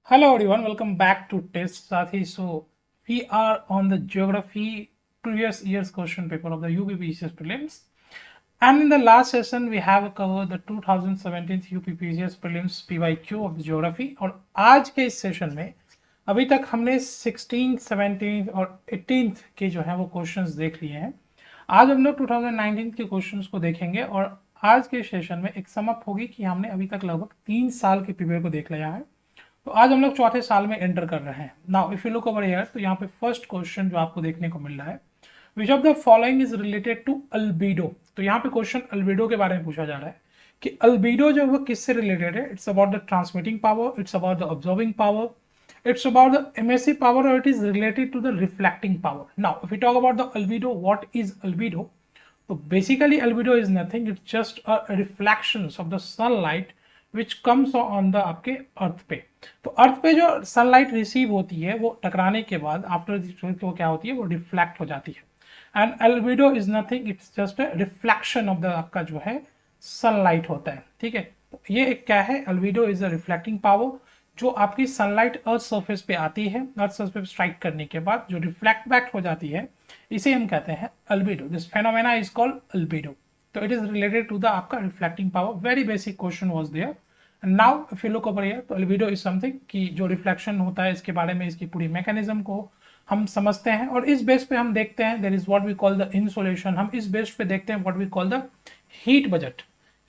Hello everyone, welcome back to Test Sathi. So we are on the geography previous year's question paper of the UPPCS prelims. And in the last session we have covered the 2017 UPPCS prelims PYQ of the geography. और आज के इस session में अभी तक हमने 16, 17 और 18 के जो है वो क्वेश्चंस देख लिए हैं. आज हम लोग 2019 के क्वेश्चंस को देखेंगे और आज के सेशन में एक सम अप होगी कि हमने अभी तक लगभग 3 साल के पीपीआई को देख लिया है. तो आज हम लोग चौथे साल में एंटर कर रहे हैं. Now if you look over here तो यहाँ पे फर्स्ट क्वेश्चन जो आपको देखने को मिल रहा है, which of the following is related to albedo. तो यहाँ पे क्वेश्चन अल्बीडो के बारे में पूछा जा रहा है कि अल्बीडो जो है वो किससे रिलेटेड है. It's about the transmitting power, it's about the observing power, it's about the emissive power, or it is related to the reflecting power. Now if we talk about the albedo, what is albedo? So basically albedo is nothing, it's just a reflections of the sunlight which comes on the आपके अर्थ पे. तो अर्थ पे जो sunlight receive होती है वो टकराने के बाद आफ्टर वो क्या होती है, वो रिफ्लेक्ट हो जाती है. And albedo is nothing, it's just a reflection of the आपका जो है सनलाइट होता है. ठीक है, तो ये एक क्या है, albedo is a reflecting power जो आपकी सनलाइट अर्थ सरफेस पे आती है, अर्थ सरफेस पे स्ट्राइक करने के बाद जो रिफ्लेक्ट बैक हो जाती है, इसे हम कहते हैं albedo. This phenomena is called albedo. तो it is related to the आपका reflecting power. Very basic question was there. Now if you look over here तो अल्बेडो इज समथिंग कि जो रिफ्लेक्शन होता है इसके बारे में, इसकी पूरी मैकेनिज्म को हम समझते हैं और इस बेस पे हम देखते हैं there is what we call the insolation. हम इस बेस पे देखते हैं what we call the heat budget.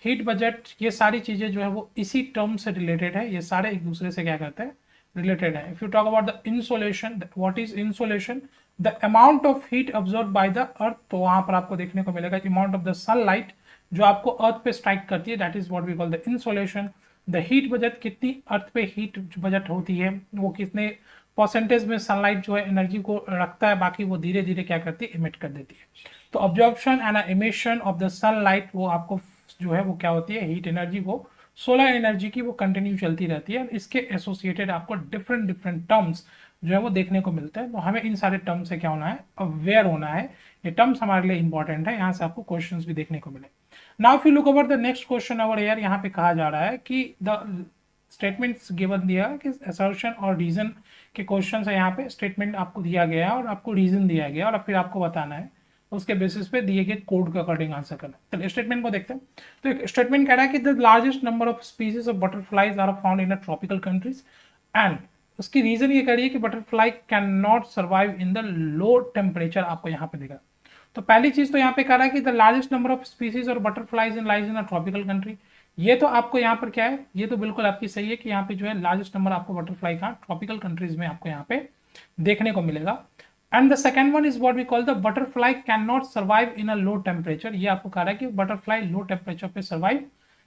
Heat budget, ये सारी चीजें जो है वो इसी टर्म से रिलेटेड है. ये सारे एक दूसरे से क्या करते हैं, रिलेटेड है. If you talk about the insolation, what is insolation? The amount of heat observe by the earth. तो वहां पर आपको देखने को मिलेगा अमाउंट ऑफ द सनलाइट जो आपको अर्थ पे स्ट्राइक करती है, that is what we call the insolation. The heat budget, कितनी अर्थ पे हीट बजट होती है, वो कितने परसेंटेज में सनलाइट जो है एनर्जी को रखता है, बाकी वो धीरे धीरे क्या करती है, इमिट कर देती है. तो absorption and emission of the sunlight, वो आपको जो है वो क्या होती है, हीट एनर्जी, वो सोलर एनर्जी की वो कंटिन्यू चलती रहती है. इसके एसोसिएटेड आपको डिफरेंट डिफरेंट टर्म्स जो है वो देखने को मिलते हैं. तो हमें इन सारे टर्म्स से क्या होना है, अवेयर होना है. ये टर्म्स हमारे लिए इंपॉर्टेंट है, यहाँ से आपको क्वेश्चंस भी देखने को मिले. Now if you look over the next question over here, यहाँ पे कहा जा रहा है कि द स्टेटमेंट्स गिवन दिया कि असर्शन और रीजन के क्वेश्चन है. यहाँ पे स्टेटमेंट आपको दिया गया है और आपको रीजन दिया गया और फिर आपको बताना है, उसके बेसिस पे दिए गए कोड के अकॉर्डिंग आंसर करना. चलिए स्टेटमेंट को देखते हैं. तो एक स्टेटमेंट कह रहा है कि the largest number of species of butterflies are found in a tropical countries and उसकी रीजन ये कह रही है कि butterfly can not survive in the low temperature. आपको यहाँ पे दिखा. तो पहली चीज तो यहाँ पे कह रहा है कि the largest number of species और butterflies in lies in a tropical country. ये तो आपको यहाँ पर क्या है, ये तो बिल्कुल आपकी सही है कि यहाँ पे जो है लार्जेस्ट नंबर आपको बटरफ्लाई का ट्रॉपिकल कंट्रीज में आपको यहाँ पे देखने को मिलेगा. And the second one is what we call the butterfly can not survive in a low temperature. ये आपको कह रहा है कि बटरफ्लाई लो टेम्परेचर पे सर्वाइव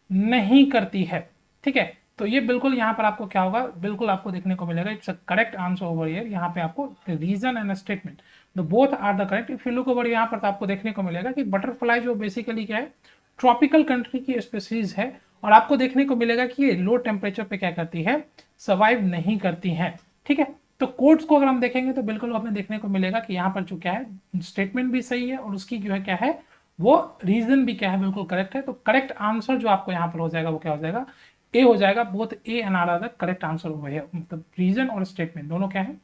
नहीं करती है. ठीक है, तो ये बिल्कुल यहाँ पर आपको क्या होगा, बिल्कुल आपको देखने को मिलेगा. It's a correct answer over here. यहाँ पे आपको reason and statement the both are the correct. If you look over यहाँ पर तो आपको देखने को मिलेगा कि बटरफ्लाई जो बेसिकली क्या है, ट्रॉपिकल कंट्री की स्पीसीज है और आपको देखने को मिलेगा कि ये लो टेम्परेचर पे क्या करती है, सर्वाइव नहीं करती है. ठीक है, तो कोड्स को अगर हम देखेंगे तो बिल्कुल हमें देखने को मिलेगा कि यहाँ पर जो क्या है, स्टेटमेंट भी सही है और उसकी जो है क्या है, वो रीजन भी क्या है, बिल्कुल करेक्ट है. तो करेक्ट आंसर जो आपको यहाँ पर हो जाएगा वो क्या हो जाएगा, ए हो जाएगा. Both A and R are the correct answer over here. मतलब रीजन और स्टेटमेंट दोनों क्या है,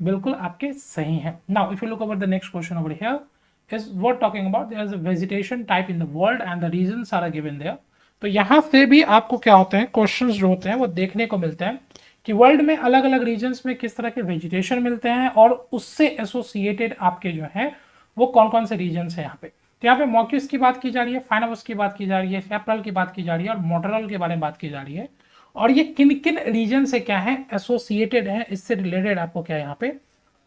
बिल्कुल आपके सही है. Now if you look over the next question over here is what talking about there is a vegetation type in the world and the reasons are given there. तो यहाँ से भी आपको क्या होते हैं, क्वेश्चंस जो होते हैं वो देखने को मिलते हैं कि वर्ल्ड में अलग अलग रीजन्स में किस तरह के वेजिटेशन मिलते हैं और उससे एसोसिएटेड आपके जो है वो कौन कौन से रीजन्स हैं यहाँ पे. तो यहाँ पे मॉक्यूस की बात की जा रही है, फाइनवस की बात की जा रही है, सेप्रल की बात की जा रही है और मोटरल के बारे में बात की जा रही है. और ये किन किन रीजन से क्या है, एसोसिएटेड है, इससे रिलेटेड आपको क्या यहाँ पे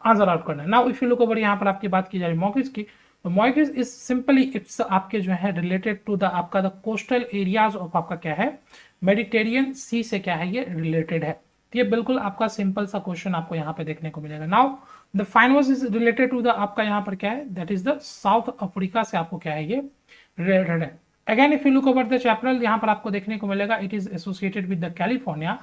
आंसर आउट करना है. Now if you look over यहाँ पर आपकी बात की जा रही है मॉक्यूस की. तो मॉक्यूस इज सिंपली इट्स आपके जो है रिलेटेड टू द आपका द कोस्टल एरियाज ऑफ आपका क्या है, मेडिटेरियन सी से क्या है, ये रिलेटेड है. ये बिल्कुल आपका सिंपल सा क्वेश्चन आपको यहाँ पे देखने को मिलेगा. Now the fynbos is related to the आपका यहाँ पर क्या है, that is the South Africa से आपको क्या है, ये रिलेटेड है. Again if you look over the chapter, यहाँ पर आपको देखने को मिलेगा it is associated with the California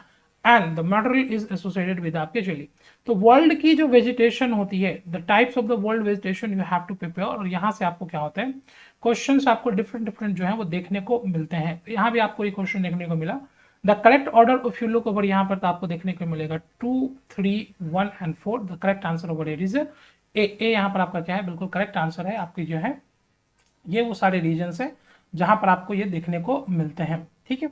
and the matorral is associated with आपके चिली. तो वर्ल्ड की जो वेजिटेशन होती है, the types of the world vegetation you have to prepare. और यहाँ से आपको क्या होता है, क्वेश्चंस आपको डिफरेंट डिफरेंट जो है वो देखने को मिलते हैं. यहाँ भी आपको एक क्वेश्चन देखने को मिला the correct order if you look over यहाँ पर तो आपको देखने को मिलेगा 2, 3, 1 and 4। The correct answer over air is a. यहाँ पर आपका क्या है, बिल्कुल करेक्ट आंसर है आपकी जो है, ये वो सारे रीजन्स है जहां पर आपको ये देखने को मिलते हैं। ठीक है,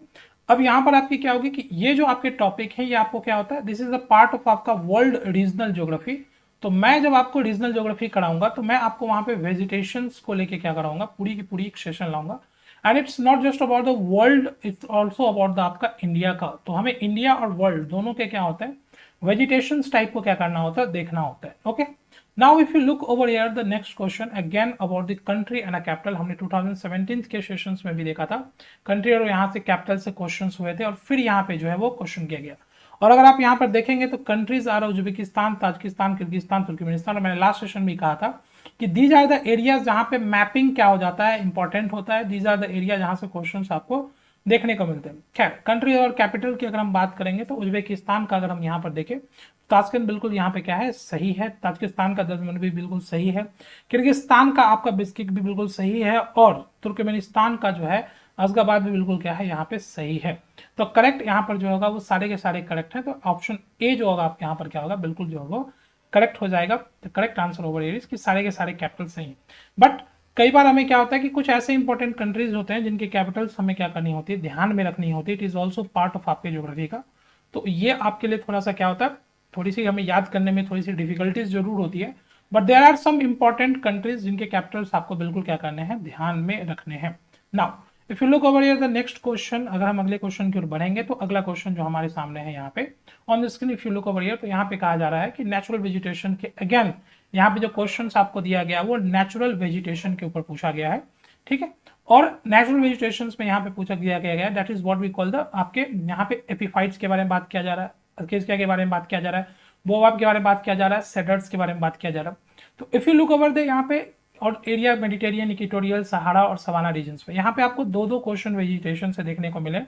अब यहाँ पर आपकी क्या होगी कि ये जो आपके टॉपिक है ये आपको क्या होता है, this is a part of आपका वर्ल्ड रीजनल ज्योग्राफी। तो मैं जब आपको रीजनल ज्योग्राफी कराऊंगा तो मैं आपको वहां पे वेजिटेशंस को लेके क्या कराऊंगा, पूरी की पूरी एक सेशन लाऊंगा। And it's not just about the world, it's also about the आपका इंडिया का। तो हमें इंडिया और वर्ल्ड दोनों के क्या होता है, वेजिटेशन टाइप को क्या करना होता है, देखना होता है। Okay, now if you look over here the next question again about the country and a capital. हमने 2017 के सेशंस में भी देखा था कंट्री और यहाँ से कैपिटल से क्वेश्चंस हुए थे और फिर यहाँ पे जो है वो क्वेश्चन किया गया। और अगर आप यहाँ पर देखेंगे तो countries are Uzbekistan, Tajikistan, Kyrgyzstan, Turkmenistan. और मैंने लास्ट सेशन में कहा था कि दीज आर द एरियाज जहाँ पे मैपिंग क्या हो जाता है, इंपॉर्टेंट होता है। दीज आर द एरिया जहाँ से क्वेश्चन आपको देखने को मिलते हैं। खैर, कंट्री और कैपिटल की अगर हम बात करेंगे तो उज्बेकिस्तान का अगर हम यहाँ पर देखें, ताशकंद बिल्कुल यहाँ पे क्या है, सही है। ताजिकिस्तान का दजमन भी बिल्कुल सही है। किर्गिस्तान का आपका बिस्किक भी बिल्कुल सही है। और तुर्कमेनिस्तान का जो है अशगाबाद भी बिल्कुल क्या है, यहाँ पे सही है। तो करेक्ट यहाँ पर जो होगा वो सारे के सारे करेक्ट है। तो ऑप्शन ए जो होगा आपके यहाँ पर क्या होगा, बिल्कुल जो होगा करेक्ट हो जाएगा। तो करेक्ट आंसर ओवर एरिया कि सारे के सारे कैपिटल सही है। बट कई बार हमें क्या होता है कि कुछ ऐसे इंपॉर्टेंट कंट्रीज होते हैं जिनके कैपिटल्स हमें क्या करनी होती है, ध्यान में रखनी होती है। It is also part of आपके ज्योग्राफी का। तो ये आपके लिए थोड़ा सा क्या होता है, थोड़ी सी हमें याद करने में थोड़ी सी डिफिकल्टीज जरूर होती है। But there are some important countries जिनके कैपिटल्स आपको बिल्कुल क्या करने हैं, ध्यान में रखने हैं। Now if you look over here the next question, अगर हम अगले क्वेश्चन की ओर बढ़ेंगे तो अगला क्वेश्चन जो हमारे सामने है यहाँ पे on the screen, if you look over here, तो यहाँ पे कहा जा रहा है कि नेचुरल वेजिटेशन के, अगेन यहाँ पे जो क्वेश्चन आपको दिया गया वो नेचुरल वेजिटेशन के ऊपर पूछा गया है। ठीक है, और नेचुरल वेजिटेशन में यहाँ पे पूछा गया that is what we call the, आपके यहाँ पे एपिफाइट्स के बारे में बात किया जा रहा है, किसके के बारे में बात किया जा रहा है, बोआब के बारे में बात किया जा रहा है, सेडर्स के बारे में बात किया जा रहा है। तो if you look over the यहाँ पे और एरिया मेडिटेरियन, इक्वेटोरियल, सहारा और सवाना रीजन्स पे, यहाँ पे आपको दो दो क्वेश्चन वेजिटेशन से देखने को मिले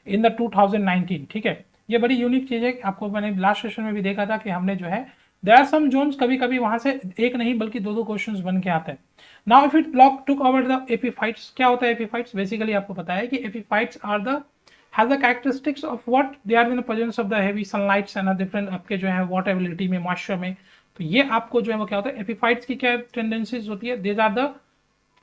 इन द 2019। ठीक है, ये बड़ी यूनिक चीज है। आपको मैंने लास्ट सेशन में भी देखा था कि हमने जो है देयर आर सम जोन्स, कभी कभी वहां से एक नहीं बल्कि दो दो क्वेश्चंस बन के आते हैं। Now if it block took over the epiphytes, क्या होता है एपीफाइट्स, बेसिकली आपको पता है कि epiphytes are the has the characteristics of what they are in the presence of the heavy sunlights and a different आपके जो है water availability में, moisture में। तो ये आपको जो है वो क्या होता है, एपीफाइट्स की क्या टेंडेंसीज होती है, these are the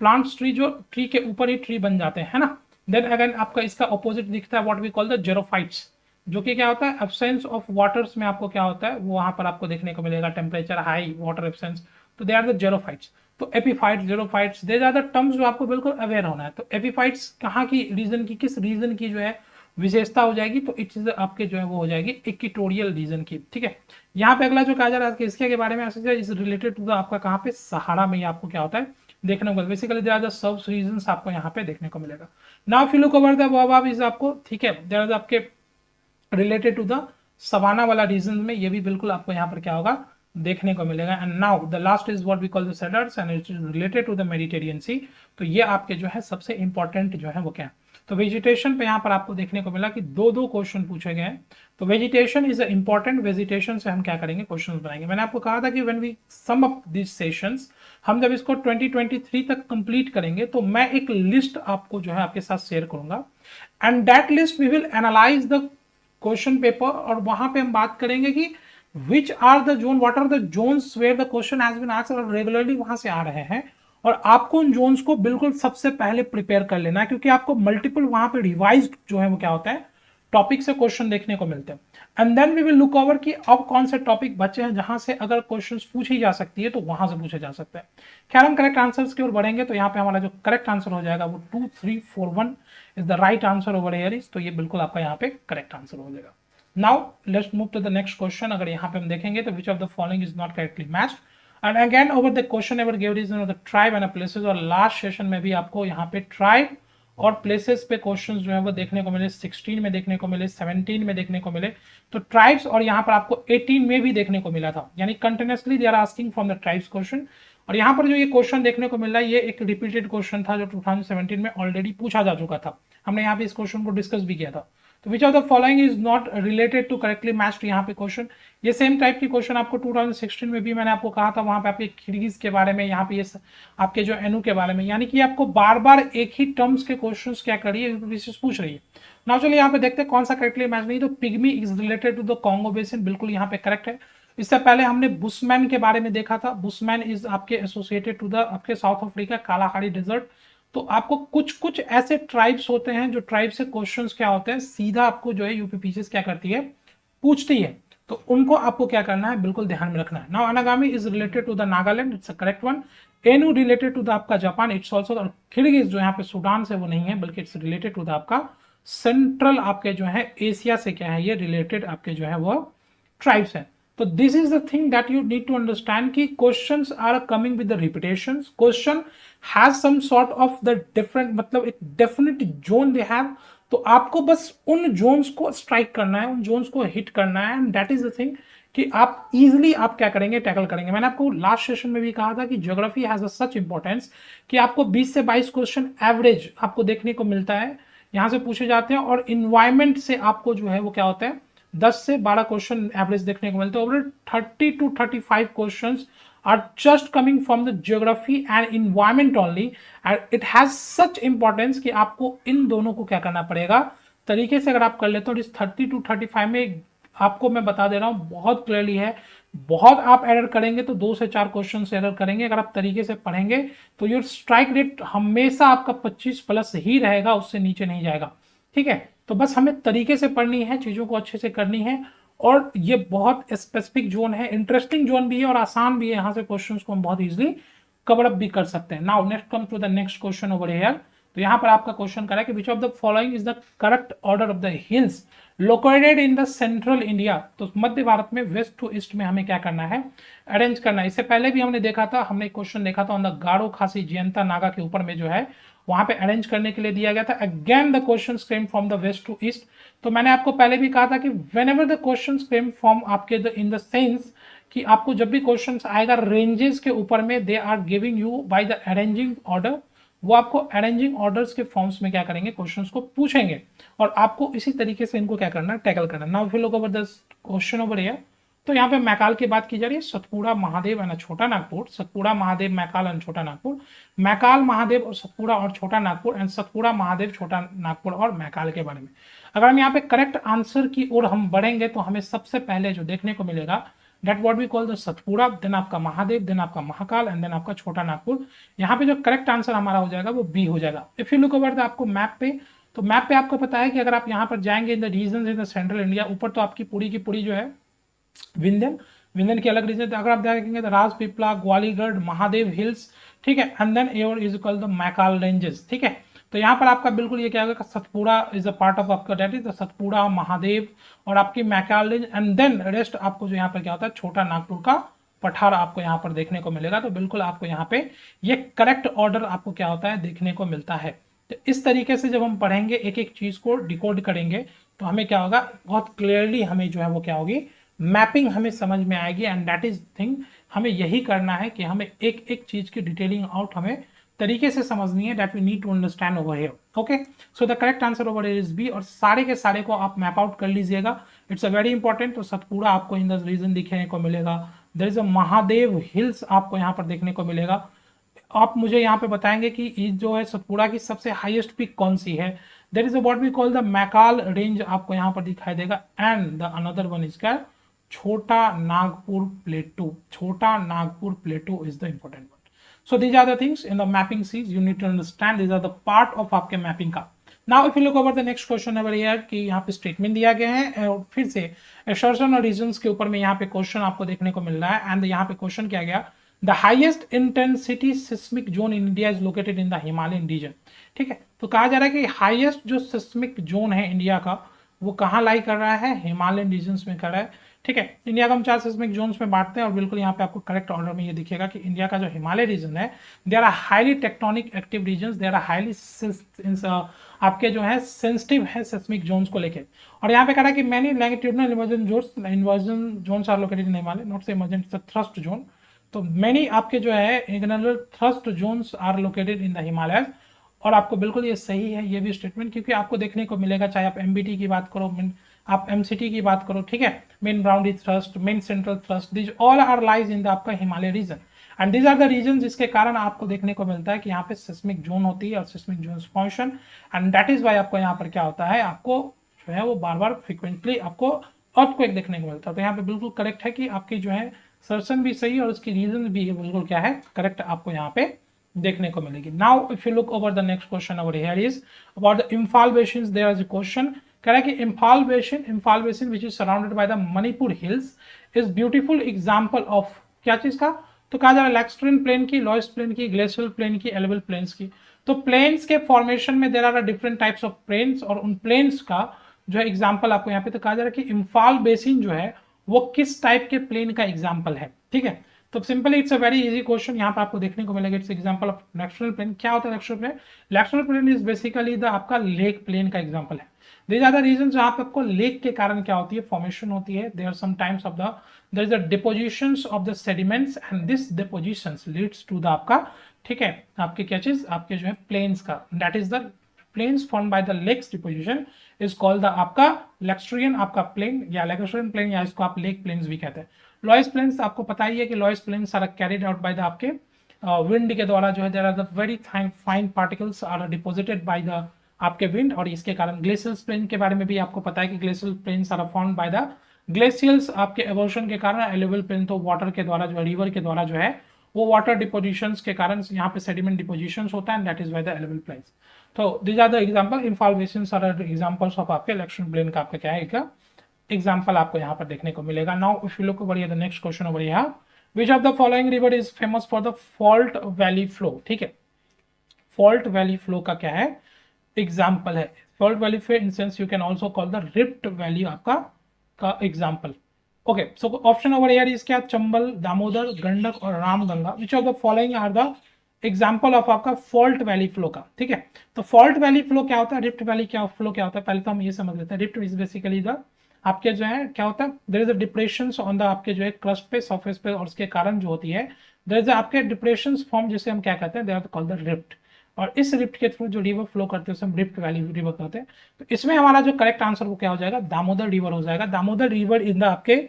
plants tree, जो ट्री के ऊपर ही ट्री बन जाते हैं, है ना। देन अगेन आपका इसका ऑपोजिट दिखता है what we call the xerophytes, जो कि क्या होता है, एब्सेंस ऑफ वाटर्स में आपको क्या होता है वो वहां पर आपको देखने को मिलेगा, टेम्परेचर हाई, वाटर एब्सेंस। तो दे आर द जेरोफाइट्स। तो epiphytes, xerophytes, they are the terms जो आपको बिल्कुल अवेयर होना है। तो एपीफाइट्स कहाँ की रीजन की, किस रीजन की जो है विशेषता हो जाएगी, तो इट इज आपके जो है वो हो जाएगी इक्वेटोरियल रीजन की। ठीक है, यहाँ पे अगला जो कहा जा रहा है इसके बारे में इज रिलेटेड टू द आपका कहाँ पे, सहारा में आपको क्या होता है देखने को, basically there are the sub regions आपको यहाँ पे देखने को मिलेगा। Now if you look over the baobab is आपको, ठीक है, देयर आर आपके रिलेटेड टू द सवाना वाला रीजन में, ये भी बिल्कुल आपको यहाँ पर क्या होगा देखने को मिलेगा। And now the last is what we call the cedars and it is related to the Mediterranean Sea. तो ये आपके जो है सबसे इंपॉर्टेंट जो है वो क्या है। तो वेजिटेशन पे यहाँ पर आपको देखने को मिला कि दो दो क्वेश्चन पूछे गए हैं। तो वेजिटेशन इज इंपॉर्टेंट, वेजिटेशन से हम क्या करेंगे, क्वेश्चन बनाएंगे। मैंने आपको कहा था कि when we sum up this sessions, हम जब इसको 2023 तक कंप्लीट करेंगे तो मैं एक लिस्ट आपको जो है आपके साथ शेयर करूंगा and that list we will analyse the question paper. और वहां पे हम बात करेंगे कि which are the zone, what are the zones where the question has been asked, और रेगुलरली वहां से आ रहे हैं। और आपको उन जोन्स को बिल्कुल सबसे पहले प्रिपेयर कर लेना है, क्योंकि आपको मल्टीपल वहां पे रिवाइज्ड जो है वो क्या होता है, टॉपिक से क्वेश्चन देखने को मिलते हैं। And then we will look over कि अब कौन से टॉपिक बचे हैं जहां से अगर क्वेश्चंस पूछी जा सकती है तो वहां से पूछे जा सकते हैं। खैर, हम करेक्ट आंसर्स की ओर बढ़ेंगे तो यहाँ पे हमारा जो करेक्ट आंसर हो जाएगा वो 2, 3, 4, 1 is the right answer over here is. तो ये बिल्कुल आपका यहाँ पे करेक्ट आंसर हो जाएगा। Now let's move to the next question. अगर यहाँ पे हम देखेंगे तो which of the following is not correctly matched. And again over the question ever give region of the tribe and places. और लास्ट सेशन में भी आपको यहाँ पे ट्राइब और प्लेसेस पे क्वेश्चंस जो है वो देखने को मिले, 16 में देखने को मिले, 17 में देखने को मिले। तो ट्राइब्स और यहाँ पर आपको 18 में भी देखने को मिला था, यानी continuously they are asking from the tribes question. और यहाँ पर जो ये क्वेश्चन देखने को मिल रहा है ये एक रिपीटेड क्वेश्चन था जो 2017 में ऑलरेडी पूछा जा चुका था। हमने यहाँ पे इस क्वेश्चन को डिस्कस भी किया था। तो which of the following is not related to correctly matched, यहाँ पे क्वेश्चन ये सेम टाइप की क्वेश्चन आपको 2016 में भी मैंने आपको कहा था, वहां पे आपके खिड़कीज के बारे में, यहाँ पे ये आपके जो एनू के बारे में, यानी कि आपको बार बार एक ही टर्म्स के क्वेश्चंस क्या करिए पूछ रही है ना। चलिए यहाँ पे देखते हैं कौन सा करेक्टली मैच नहीं। तो pygmy is related to the Congo basin, बिल्कुल यहाँ पे करेक्ट है। इससे पहले हमने बुशमैन के बारे में देखा था, बुशमैन इज आपके एसोसिएटेड टू द आपके साउथ अफ्रीका कालाहारी डेजर्ट। तो आपको कुछ कुछ ऐसे ट्राइब्स होते हैं जो ट्राइब से क्वेश्चंस क्या होते हैं सीधा आपको जो है यूपीपीसीएस क्या करती है, पूछती है। तो उनको आपको क्या करना है, बिल्कुल ध्यान में रखना है। Now Angami is related to the Nagaland, it's a correct one. Ainu related to the आपका जापान, इट्स ऑल्सो। और किर्गिज जो यहाँ पे सूडान से वो नहीं है, बल्कि इट्स रिलेटेड टू द आपका सेंट्रल आपके जो है एशिया से क्या है, ये रिलेटेड आपके जो है वो ट्राइब्स है। तो this is the thing that you need to understand कि questions are coming with the repetitions, question has some sort of the different, मतलब एक डेफिनेट जोन दे हैव। तो आपको बस उन जोन्स को स्ट्राइक करना है, उन जोन्स को हिट करना है, and that is the thing कि आप इजीली आप क्या करेंगे, टैकल करेंगे। मैंने आपको लास्ट सेशन में भी कहा था कि geography has a such importance कि आपको 20 से 22 क्वेश्चन एवरेज आपको देखने को मिलता है, यहां से पूछे जाते हैं। और इन्वायरमेंट से आपको जो है वो क्या होता है, 10 से 12 क्वेश्चन एवरेज देखने को मिलते हैं। Over 30 to 35 questions are just coming from the geography and environment only, and it has such importance कि आपको इन दोनों को क्या करना पड़ेगा तरीके से। अगर आप कर लेते हो इस 30 to 35 में, आपको मैं बता दे रहा हूँ बहुत क्लियरली है, बहुत आप एरर करेंगे तो 2 से 4 क्वेश्चन एरर करेंगे। अगर आप तरीके से पढ़ेंगे तो योर स्ट्राइक रेट हमेशा आपका 25 प्लस ही रहेगा, उससे नीचे नहीं जाएगा। ठीक है, तो बस हमें तरीके से पढ़नी है, चीजों को अच्छे से करनी है। और ये बहुत स्पेसिफिक जोन है, इंटरेस्टिंग जोन भी है और आसान भी है, यहाँ से क्वेश्चंस को हम बहुत इजीली कवर अप भी कर सकते हैं। Now next come to the next question over here. तो यहाँ पर आपका क्वेश्चन करा है कि which of the following is the correct order of the hills located in the central India. तो मध्य भारत में वेस्ट टू ईस्ट में हमें क्या करना है, अरेंज करना है। इससे पहले भी हमने देखा था, हमने क्वेश्चन देखा था ऑन द गारो खासी जयंता नागा के ऊपर में जो है वहां पे अरेंज करने के लिए दिया गया था। Again the question came from the west to east. तो मैंने आपको पहले भी कहा था कि whenever the question came from आपके इन द सेंस कि आपको जब भी क्वेश्चन आएगा रेंजेस के ऊपर में, they are giving you by the arranging order, वो आपको अरेंजिंग ऑर्डर्स के फॉर्म्स में क्या करेंगे, क्वेश्चंस को पूछेंगे और आपको इसी तरीके से इनको क्या करना है, टैकल करना। Now if you look over the question over here, तो यहाँ पे मैकाल की बात की जा रही है, सतपुड़ा महादेव एंड छोटा नागपुर, सतपुड़ा महादेव मैकाल एंड छोटा नागपुर, मैकाल महादेव और सतपुड़ा और छोटा नागपुर, एंड सतपुड़ा महादेव छोटा नागपुर और मैकाल के बारे में। अगर हम यहाँ पे करेक्ट आंसर की ओर हम बढ़ेंगे तो हमें सबसे पहले जो देखने को मिलेगा that what we call the Satpura, then आपका महादेव, देन आपका महाकाल एंड देन आपका छोटा नागपुर। यहाँ पे जो करेक्ट आंसर हमारा हो जाएगा वो बी हो जाएगा। If you look over the आपको मैप पे, तो मैप पे आपको पता है कि अगर आप यहाँ पर जाएंगे in the region in the central India, ऊपर तो आपकी पूरी की पूरी जो है विंध्यन की अलग रीजन। अगर आप देखेंगे तो राजपीपला, ग्वालीगढ़, महादेव हिल्स, ठीक है, and then air is equal the Maikal ranges. ठीक है, तो यहाँ पर आपका बिल्कुल ये क्या होगा, Satpura is a part of आपका, दैट इज सतपुड़ा, महादेव और आपकी Maikal range, and then rest आपको जो यहाँ पर क्या होता है छोटा नागपुर का पठार आपको यहाँ पर देखने को मिलेगा। तो बिल्कुल आपको यहाँ पे ये करेक्ट ऑर्डर आपको क्या होता है देखने को मिलता है। तो इस तरीके से जब हम पढ़ेंगे, एक एक चीज को डिकोड करेंगे, तो हमें क्या होगा, बहुत क्लियरली हमें जो है वो क्या होगी, मैपिंग हमें समझ में आएगी। एंड दैट इज थिंग, हमें यही करना है कि हमें एक एक चीज की डिटेलिंग आउट हमें तरीके से समझनी है, that we need to understand over here. Okay, so the correct answer over here is B, और सारे के सारे को आप मैप आउट कर लीजिएगा, इट्स अ वेरी इंपॉर्टेंट। तो सतपुड़ा आपको इन द रीजन दिखने को मिलेगा, there is a Mahadev hills आपको यहाँ पर देखने को मिलेगा। आप मुझे यहाँ पे बताएंगे कि जो है सतपुड़ा की सबसे हाईएस्ट पीक कौन सी है, there is what we call the Maikal range आपको यहाँ पर दिखाई देगा, and the another one is क्या, Chota Nagpur plateau, Chota Nagpur plateau is the important one. So these are the things in the mapping series you need to understand, these are the part of आपके mapping का। Now if you look over the next question over here कि यहाँ पे statement दिया गया है और फिर से assertion और reasons के ऊपर में यहाँ पे क्वेश्चन आपको देखने को मिल रहा है। एंड यहाँ पे क्वेश्चन क्या गया, the highest intensity seismic zone in India is located in the Himalayan region. ठीक है, तो कहा जा रहा है कि हाईएस्ट जो सिस्मिक जोन है इंडिया का वो कहाँ लाई कर रहा है, हिमालयन रीजन में कर रहा है। ठीक है, इंडिया को हम 4 सिस्मिक जोन्स में बांटते हैं और बिल्कुल यहाँ पे आपको करेक्ट ऑर्डर में ये दिखेगा कि इंडिया का जो हिमालय रीजन है, they are highly tectonic active regions, they are highly आपके जो है सेंसिटिव है सिस्मिक जोन्स को लेके। और यहाँ पे कह रहा है कि many longitudinal inversion zones are located in Himalaya, not से इमरजेंट थ्रस्ट जोन। तो मैनी आपके जो है thrust zones are located in the Himalaya, और आपको बिल्कुल ये सही है ये भी स्टेटमेंट, क्योंकि आपको देखने को मिलेगा चाहे आप एमबीटी की बात करो, आप एमसीटी की बात करो, ठीक है, main boundary thrust, main central thrust, this all are lies in the आपका Himalaya region, and these are the region जिसके कारण आपको देखने को मिलता है कि यहाँ पे सिस्मिक जोन होती है और seismic zone function, and that is why आपको यहाँ पर क्या होता है, आपको जो है वो बार बार फ्रिक्वेंटली आपको अर्थक्वेक देखने को मिलता है। तो यहाँ पे बिल्कुल करेक्ट है कि आपकी जो है सर्सन भी सही और उसकी रीजन भी बिल्कुल क्या है, करेक्ट आपको यहाँ पे देखने को मिलेगी। Now if you look over the next question over here is about the Imphal basin, there is a question कह रहा है कि Imphal basin which is surrounded by the Manipur hills is beautiful example of क्या चीज का, तो कहा जा रहा है लैक्स्ट्रियन प्लेन की, लॉयस प्लेन की, ग्लेशियल प्लेन की, एलुवियल प्लेन्स की। तो प्लेन्स के फॉर्मेशन में there are different types of plains, और उन प्लेन्स का जो है एग्जांपल आपको यहाँ पे तो कहा जा रहा है कि इम्फाल बेसिन जो है वो किस टाइप के प्लेन का एग्जांपल है, ठीक है। तो simply it's a very easy question, यहाँ पर आपको देखने को मिलेगा, it's example of lacustrine plain. क्या होता है lacustrine plain? Lacustrine plain is basically the आपका लेक प्लेन का एग्जांपल है। दीज आर द रीजन जहाँ पे आपको लेक के कारण क्या होती है, फॉर्मेशन होती है, there some times of the there is the depositions of the sediments and this depositions leads to the आपका, ठीक है, आपके क्या चीज, आपके जो है प्लेन्स का, that is the plains formed by the lakes deposition is called the आपका लैक्स्ट्रियन आपका प्लेन या लैक्स्ट्रियन प्लेन, या इसको आप लेक प्लेन्स भी कहते हैं। लॉयस प्लेन्स आपको पता ही है कि loess plains are carried out by the आपके विंड के द्वारा जो है, there are the very fine particles are deposited by the आपके विंड, और इसके कारण ग्लेशियल प्लेन के बारे में भी आपको पता है कि glacial plains are formed by the glacials आपके एवोशन के कारण, एलुवियल प्लेन तो वाटर के द्वारा जो है, रिवर के द्वारा जो है वो वाटर डिपोजिशंस के कारण यहाँ पे सेडिमेंट डिपोजिशंस होता है, and that is by the alluvial plains. तो these are the example, Imphal basins are examples of आपके लैक्स्ट्रियन प्लेन का आपका क्या है एक एग्जांपल आपको यहाँ पर देखने को मिलेगा। Now if you look over here the next question over here, which of the following river is famous for the fault valley flow, ठीक है, फॉल्ट वैली फ्लो का क्या है एग्जाम्पल है। Fault valley flow instance you can also call the rift valley आपका का example. Okay, so option over here is क्या, चंबल, दामोदर, गंडक और Ramganga, which of the following are the example of आपका फॉल्ट वैली फ्लो का, ठीक है। तो फॉल्ट वैली फ्लो क्या होता है, रिफ्ट वैली क्या फ्लो क्या होता है, पहले तो हम ये समझ लेते हैं। रिफ्ट इज बेसिकली द आपके जो है क्या होता है, there is a depression on the आपके जो है क्रस्ट पे, सरफेस पे, और उसके कारण जो होती है देयर इज आपके डिप्रेशन फॉर्म, जिसे हम क्या कहते हैं, they are called the rift, और इस रिफ्ट के थ्रू जो रिवर फ्लो करते हैं उसे हम रिफ्ट वैली रिवर कहते हैं। तो इसमें हमारा जो करेक्ट आंसर वो क्या हो जाएगा, दामोदर रिवर हो जाएगा। दामोदर रिवर इज द आपके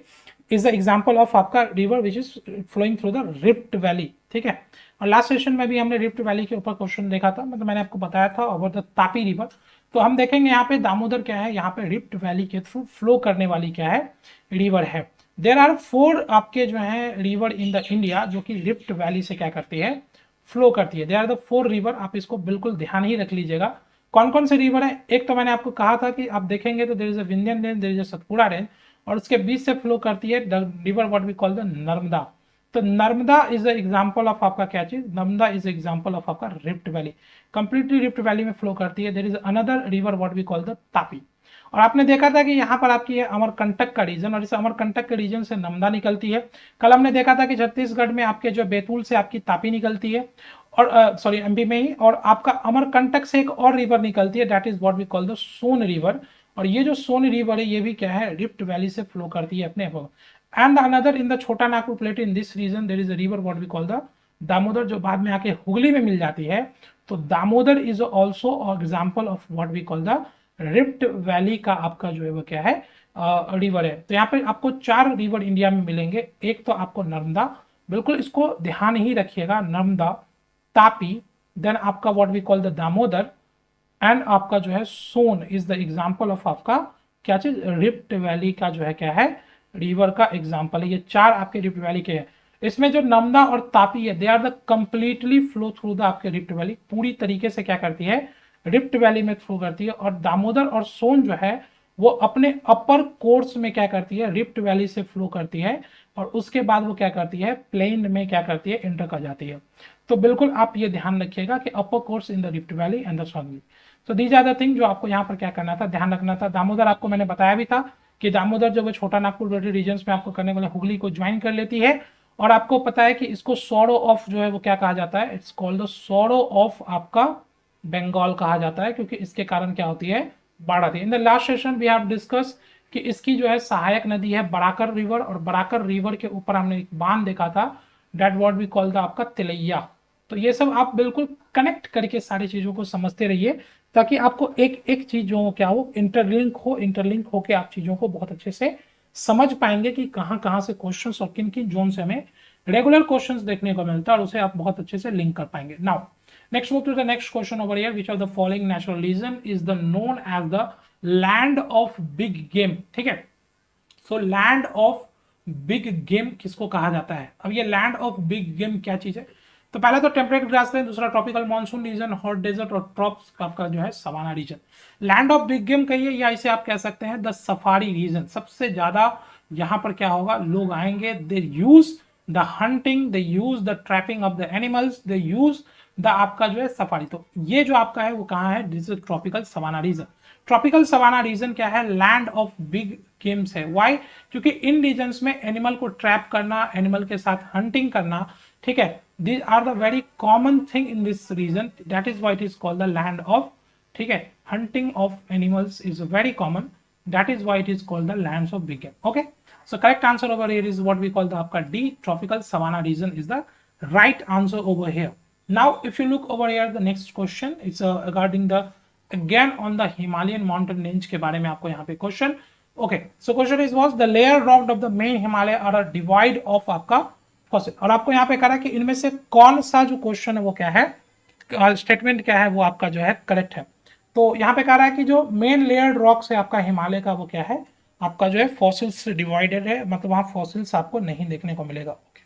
इज द एग्जांपल ऑफ आपका river which is flowing through the rift valley, ठीक है। और लास्ट सेशन में भी हमने रिफ्ट वैली के ऊपर क्वेश्चन देखा था, मतलब मैंने आपको बताया था ओवर द तापी रिवर। तो हम देखेंगे यहाँ पे दामोदर क्या है, यहाँ पे रिफ्ट वैली के थ्रू फ्लो करने वाली क्या है, रिवर है। देर आर 4 आपके जो है रिवर इन द इंडिया जो कि रिफ्ट वैली से क्या करती है, फ्लो करती है। दे आर द 4 रिवर, आप इसको बिल्कुल ध्यान ही रख लीजिएगा। कौन कौन से रिवर है, एक तो मैंने आपको कहा था कि आप देखेंगे तो there is a Vindhyan range, there is a Satpura range, और उसके बीच से फ्लो करती है the river what we call the Narmada. तो Narmada is the example of आपका क्या चीज, नर्मदा इज एग्जांपल ऑफ आपका rift valley, completely rift valley में फ्लो करती है। There is another river what we call the Tapi. और आपने देखा था कि यहाँ पर आपकी अमरकंटक का रीजन, और इस अमरकंटक के रीजन से नर्मदा निकलती है। कल हमने देखा था कि छत्तीसगढ़ में आपके जो बैतूल से आपकी तापी निकलती है, और सॉरी एमपी में ही, और आपका अमरकंटक से एक और रिवर निकलती है, that is what we call the Son river. और ये जो सोन रिवर है ये भी क्या है, रिफ्ट वैली से फ्लो करती है अपने। And another in the Chota Nagpur plate in this region there is a river what we call the Damodar, जो बाद में आके हुगली में मिल जाती है। तो Damodar is also example of what we call the rift valley का आपका जो है वो क्या है, रिवर है। तो यहाँ पे आपको 4 रिवर इंडिया में मिलेंगे। एक तो आपको नर्मदा, बिल्कुल इसको ध्यान ही रखिएगा, नर्मदा, तापी, देन आपका what we call the Damodar, and आपका जो है Son is the example of आपका क्या चीज, रिफ्ट वैली का जो है क्या है, रिवर का एग्जाम्पल है। ये 4 आपके रिफ्ट वैली के हैं। इसमें जो नर्मदा और तापी है they are the completely flow through the आपके रिफ्ट वैली, पूरी तरीके से क्या करती है, रिफ्ट वैली में फ्लो करती है। और दामोदर और सोन जो है वो अपने अपर कोर्स में क्या करती है, रिफ्ट वैली से फ्लो करती है, और उसके बाद वो क्या करती है, प्लेन में क्या करती है, एंटर कर जाती है। तो बिल्कुल आप ये ध्यान रखिएगा कि upper course in the rift valley and the Son valley. तो दीज आर द थिंग जो आपको यहाँ पर क्या करना था, ध्यान रखना था। दामोदर आपको मैंने बताया भी था कि दामोदर जो है छोटा नागपुर रीजन में आपको करने वाले हुगली को ज्वाइन कर लेती है। और आपको पता है कि इसको सौरो ऑफ जो है वो क्या कहा जाता है, it's called the sorrow of आपका बंगाल कहा जाता है, क्योंकि इसके कारण क्या होती है, बाढ़ आती है। In the last session we have discuss कि इसकी जो है सहायक नदी है बराकर रिवर, और बराकर रिवर के ऊपर हमने एक बांध देखा था, that what we call the आपका तिलैया, तो ये सब आप बिल्कुल कनेक्ट करके सारी चीजों को समझते रहिए, ताकि आपको एक एक चीज जो क्या हो इंटरलिंक होके आप चीजों को बहुत अच्छे से समझ पाएंगे कि कहाँ कहाँ से क्वेश्चंस और किन किन जोन से हमें रेगुलर क्वेश्चंस देखने को मिलता है, और उसे आप बहुत अच्छे से लिंक कर पाएंगे। Now next move to the next question over here, which of the following natural region is the known as the land of big game. ठीक है, so land of big game किसको कहा जाता है? अब ये लैंड ऑफ बिग गेम क्या चीज है? तो पहला तो टेम्परेट ग्रासलैंड, दूसरा tropical monsoon region, hot desert, और ट्रॉप्स आपका जो है savanna region. Land of big game कहिए या इसे आप कह सकते हैं द सफारी रीजन। सबसे ज्यादा यहाँ पर क्या होगा, लोग आएंगे, they use the hunting, they use the trapping of the animals, they use the आपका जो है सफारी। तो ये जो आपका है वो कहाँ है? This is tropical savanna region. Tropical savanna region क्या है? लैंड ऑफ बिग गेम्स है। व्हाई? क्योंकि इन रीजन्स में एनिमल को ट्रैप करना, एनिमल के साथ हंटिंग करना, ठीक है, these are the very common thing in this region, that is why it is called the land of, ठीक है, hunting of animals is very common, that is why it is called the lands of big game. Okay, so correct answer over here is what we call the आपका D, tropical savanna region is the right answer over here. Now if you look over here the next question, it's regarding the again on the Himalayan mountain range के बारे में आपको यहाँ पे question. Okay, so question is was the layer rock of the main Himalaya are a divide of आपका fossil, और आपको यहाँ पे कह रहा है कि इनमें से कौन सा जो क्वेश्चन है वो क्या है, स्टेटमेंट क्या है वो आपका जो है करेक्ट है। तो यहाँ पे कह रहा है कि जो मेन लेयर्ड रॉक्स है आपका हिमालय का वो क्या है, आपका जो है फॉसिल्स से डिवाइडेड है, मतलब वहाँ फॉसिल्स आपको नहीं देखने को मिलेगा। Okay,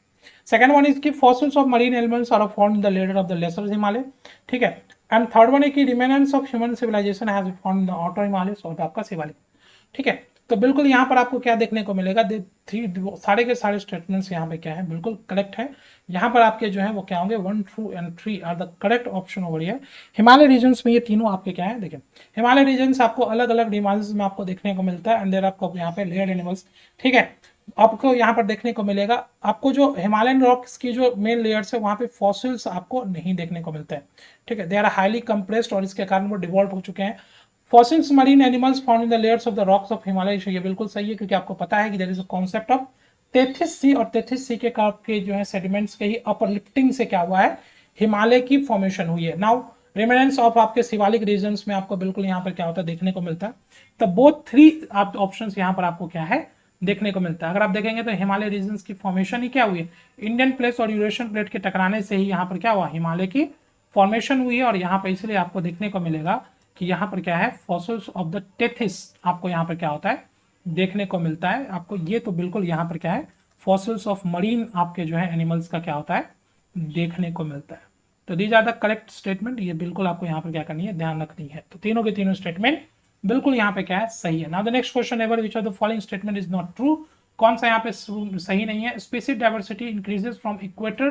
second one is key fossils of marine elements are found in the layer of the lesser Himalaya. ठीक है, एंड थर्ड वन है कि remnants of human civilization has been found in the outer Himalaya और आपका शिवालिक। ठीक है, तो बिल्कुल यहाँ पर आपको क्या देखने को मिलेगा, सारे के सारे स्टेटमेंट्स यहाँ पे क्या है, बिल्कुल करेक्ट है। यहाँ पर आपके जो है वो क्या होंगे, 1, 2 and 3 are the correct option over here. Himalaya regions में ये तीनों आपके क्या है, देखिए हिमालय रीजन्स आपको अलग अलग हिमालय में आपको देखने को मिलता है, एंड देयर आपको यहाँ पे लेयर्ड एनिमल्स। ठीक है, आपको यहाँ पर देखने को मिलेगा, आपको जो हिमालयन रॉक्स की जो मेन लेयर्स है वहाँ पे फॉसिल्स आपको नहीं देखने को मिलते हैं। ठीक है, दे आर हाईली कंप्रेस्ड और इसके कारण वो डिवॉल्व हो चुके हैं। Fossils marine animals found in the layers of the rocks of Himalaya, ये बिल्कुल सही है, क्योंकि आपको पता है कि there is a concept of Tethys Sea, और तेथिस सी के जो है सेडिमेंट्स के ही अपर लिफ्टिंग से क्या हुआ है, हिमालय की फॉर्मेशन हुई है। नाउ रिमेनेंस ऑफ आपके शिवालिक रीजन्स में आपको बिल्कुल यहाँ पर क्या होता है, देखने को मिलता है। तो बोथ 3 आप ऑप्शंस यहाँ पर आपको क्या है, देखने को मिलता है। अगर आप देखेंगे तो हिमालय रीजन्स की फॉर्मेशन ही क्या हुई है, इंडियन प्लेट और यूरेशियन प्लेट के टकराने से ही यहाँ पर क्या हुआ, हिमालय की फॉर्मेशन हुई है। और यहाँ पर इसलिए आपको देखने को मिलेगा कि यहाँ पर क्या है, फॉसिल्स ऑफ द टेथिस आपको यहाँ पर क्या होता है, देखने को मिलता है आपको। ये तो बिल्कुल यहाँ पर क्या है, फॉसिल्स ऑफ मरीन आपके जो है एनिमल्स का क्या होता है, देखने को मिलता है। तो these are the correct statement, ये बिल्कुल आपको यहाँ पर क्या करनी है, ध्यान रखनी है। तो तीनों के तीनों स्टेटमेंट बिल्कुल यहाँ पे क्या है, सही है। Now the next question ever which of the following statement is not true. कौन सा यहाँ पे सही नहीं है? Species diversity increases from equator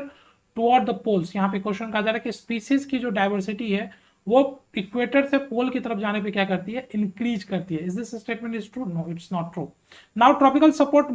toward the poles. यहाँ पे क्वेश्चन कहा जा रहा है कि स्पीसीज की जो डाइवर्सिटी है वो इक्वेटर से पोल की तरफ जाने पे क्या करती है, इंक्रीज करती है। Is this statement is true? No, it's not true. Now tropical support,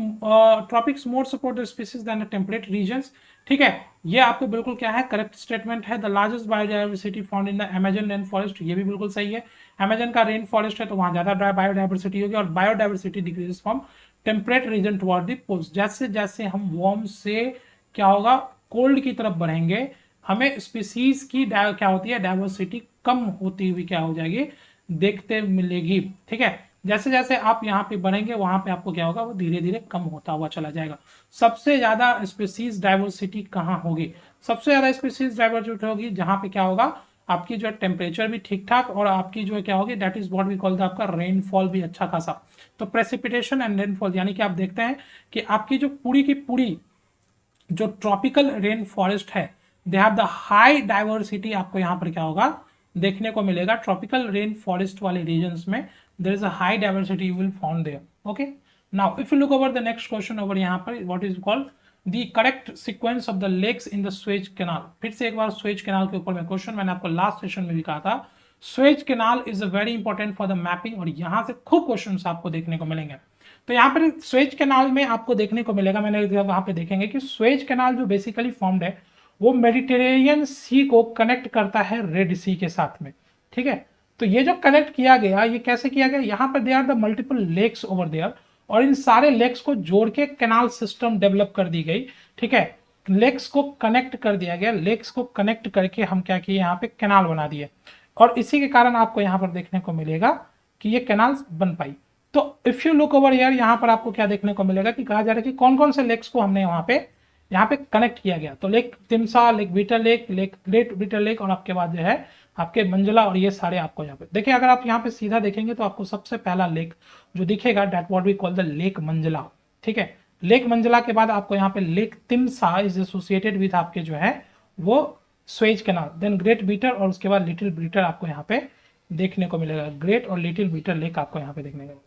tropics more support the species than the temperate regions. ठीक है, ये आपको बिल्कुल क्या है, करेक्ट स्टेटमेंट है। The largest biodiversity found in the Amazon rain forest, ये भी बिल्कुल सही है। अमेजन का रेन फॉरेस्ट है तो वहां ज्यादा बायोडाइवर्सिटी होगी, और biodiversity decreases from temperate region toward the poles. जैसे जैसे हम वार्म से क्या होगा, कोल्ड की तरफ बढ़ेंगे, हमें स्पीसीज की क्या होती है, डाइवर्सिटी कम होती हुई क्या हो जाएगी, देखते मिलेगी। ठीक है, जैसे जैसे आप यहाँ पे बढ़ेंगे वहां पे आपको क्या होगा, वो धीरे धीरे कम होता हुआ चला जाएगा। सबसे ज्यादा स्पीसीज डाइवर्सिटी कहाँ होगी? सबसे ज्यादा स्पीसीज डाइवर्सिटी होगी जहां पे क्या होगा, आपकी जो है टेम्परेचर भी ठीक ठाक, और आपकी जो है क्या होगी, that is what we call the आपका रेनफॉल भी अच्छा खासा। तो प्रेसिपिटेशन एंड रेनफॉल, यानी कि आप देखते हैं कि आपकी जो पूरी की पूरी जो ट्रॉपिकल रेन फॉरेस्ट है, they have the high diversity, आपको यहाँ पर क्या होगा, देखने को मिलेगा। ट्रॉपिकल रेन फॉरेस्ट वाले रीजन्स में there is a high diversity you will found there. Okay, now if you look over the next question over यहाँ पर, what is called the correct sequence of the lakes in the Suez canal. फिर से एक बार Suez canal के ऊपर में question, मैंने आपको लास्ट सेशन में भी कहा था Suez canal is very important for the mapping, और यहाँ से खूब क्वेश्चन आपको देखने को मिलेंगे। तो यहाँ पर स्वेज कैनाल में आपको देखने को मिलेगा, मैंने वहां पे देखेंगे कि स्वेज कैनाल जो बेसिकली फॉर्म्ड है वो मेडिटेरेनियन सी को कनेक्ट करता है रेड सी के साथ में। ठीक है, तो ये जो कनेक्ट किया गया, ये कैसे किया गया, यहाँ पर they are the multiple lakes over there, और इन सारे लेक्स को जोड़ के कैनाल सिस्टम डेवलप कर दी गई। ठीक है, लेक्स को कनेक्ट कर दिया गया, लेक्स को कनेक्ट करके हम क्या किए, यहाँ पे कैनाल बना दिए, और इसी के कारण आपको यहाँ पर देखने को मिलेगा कि ये कैनाल्स बन पाई। तो if you look over here, यहाँ पर आपको क्या देखने को मिलेगा कि कहा जा रहा है कि कौन कौन से लेक्स को हमने यहाँ पे कनेक्ट किया गया। तो Lake Timsah, Lake Bitter Lake, Lake Great Bitter Lake, और आपके बाद जो है आपके मंजला, और ये सारे आपको यहाँ पे देखिए। अगर आप यहाँ पे सीधा देखेंगे तो आपको सबसे पहला लेक जो दिखेगा, that what we call the Lake Manzala. ठीक है, लेक मंजला के बाद आपको यहाँ पे Lake Timsah is associated with आपके जो है वो Suez Canal, then Great Bitter, और उसके बाद लिटिल बीटर आपको यहाँ पे देखने को मिलेगा। ग्रेट और लिटिल बीटर लेक आपको यहाँ पे देखने को मिलेगा।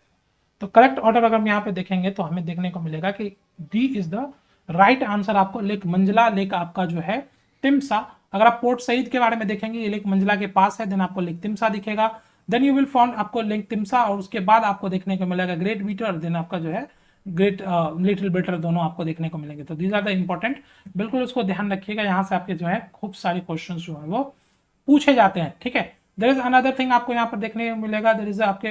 तो करेक्ट ऑर्डर अगर हम यहाँ पे देखेंगे तो हमें देखने को मिलेगा कि D is the right answer. आपको लेक मंजला, लेक आपका जो है तिमसा। अगर आप पोर्ट सईद के बारे में देखेंगे, ये लेक मंजला के पास है, देन आपको लेक तिमसा दिखेगा, देन यू विल फाउंड आपको लेक तिमसा, और उसके बाद आपको देखने को मिलेगा ग्रेट बीटर, देन आपका जो है ग्रेट लिटिल बीटर, दोनों आपको देखने को मिलेंगे। तो दीज आर द इंपॉर्टेंट, बिल्कुल उसको ध्यान रखिएगा, यहाँ से आपके जो है खूब सारे क्वेश्चन जो है वो पूछे जाते हैं। ठीक है, देयर इज अनदर थिंग आपको यहाँ पर देखने को मिलेगा, देयर इज आपके